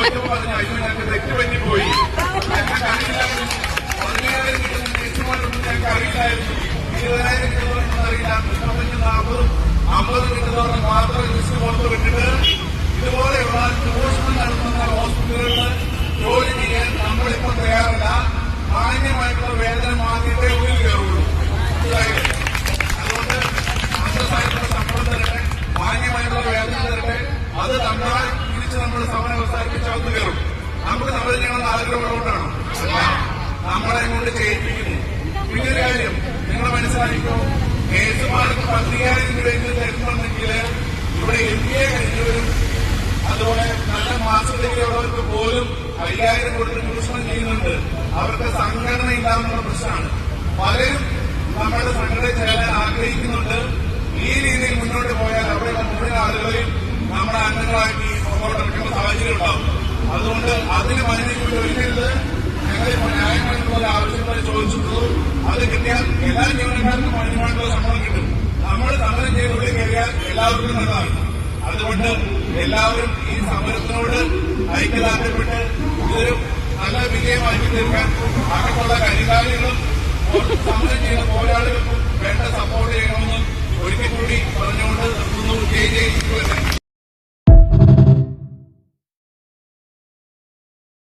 ചോദിച്ചപ്പോൾ പറഞ്ഞു അയ്യോ ഞങ്ങൾക്ക് തെറ്റുപറ്റിപ്പോയി, ഞങ്ങൾക്ക് അറിയില്ലായിരുന്നു, 15,000 കിട്ടുന്ന ലിസ്റ്റുമായിട്ടൊന്നും ഞങ്ങൾക്ക് അറിയില്ലായിരുന്നു, 20,000 കിട്ടുന്നവരൊന്നും അറിയില്ല, 35, 40, 50 കിട്ടുന്നവർക്ക് മാത്രം ലിസ്റ്റ് പുറത്ത് വിട്ടിട്ട് ഇതുപോലെയുള്ള ചൂഷണം നടത്തുന്ന ഹോസ്പിറ്റലുകളിൽ ജോലി ചെയ്യാൻ നമ്മളിപ്പോൾ തയ്യാറല്ല. മാന്യമായിട്ടുള്ള വേതനം വാങ്ങിയിട്ടേ ഉള്ളിൽ കയറുള്ളൂ. അതുകൊണ്ട് അന്തസ്സായിട്ടുള്ള ശമ്പളം തരട്ടെ, മാന്യമായിട്ടുള്ള വേതനം തരട്ടെ. അത് തന്നാൽ തിരിച്ച് നമ്മൾ സമരം അവസാനിപ്പിച്ച് അകത്ത് കയറും. നമുക്ക് സമരം ചെയ്യണമെന്ന് ആഗ്രഹമുള്ളതുകൊണ്ടാണ് നമ്മളെ കൊണ്ട് ചെയ്യിപ്പിക്കുന്നു. പിന്നൊരു കാര്യം നിങ്ങൾ മനസ്സിലാക്കിക്കോ, നേഴ്സുമാർക്ക് 10,000 രൂപയെങ്കിലും തരുന്നുണ്ടെങ്കിൽ ഇവിടെ MBA കഴിഞ്ഞവരും അതുപോലെ നല്ല മാസ്റ്റർ ഡിഗ്രി ഉള്ളവർക്ക് പോലും 5,000 കൊടുത്ത് ചൂഷണം ചെയ്യുന്നുണ്ട്. അവർക്ക് സംഘടന ഇല്ലാന്നുള്ള പ്രശ്നമാണ്. പലരും നമ്മുടെ സംഘടനയിൽ ചേരാൻ ആഗ്രഹിക്കുന്നുണ്ട്. ഈ രീതിയിൽ മുന്നോട്ട് പോയാൽ അവിടെയുള്ള മുഴുവൻ ആളുകളെയും നമ്മുടെ അംഗങ്ങളാക്കി പുറത്തോട്ടിറക്കുന്ന സാഹചര്യം ഉണ്ടാവും. അതുകൊണ്ട് അതിന് മനുഷ്യർക്ക് ഒരിക്കരുത്. ഞങ്ങളിപ്പോൾ ന്യായമായിട്ടുള്ള ഒരു ആവശ്യങ്ങൾ ചോദിച്ചിട്ടുള്ളൂ. അത് കിട്ടിയാൽ എല്ലാ ജീവനക്കാർക്കും മാന്യമായിട്ടുള്ള ശമ്പളം കിട്ടും. നമ്മൾ സമരം ചെയ്ത് ഉള്ളിൽ കയറിയാൽ എല്ലാവർക്കും നല്ലതാണ്. അതുകൊണ്ട് എല്ലാവരും ഈ സമരത്തിനോട് ഐക്യദാർഢ്യപ്പെട്ട് ഇതൊരു നല്ല വിജയമാക്കി തീർക്കാൻ അകത്തുള്ള കരികാലികളും സമരം ചെയ്യുന്ന പോരാളികൾക്കും വേണ്ട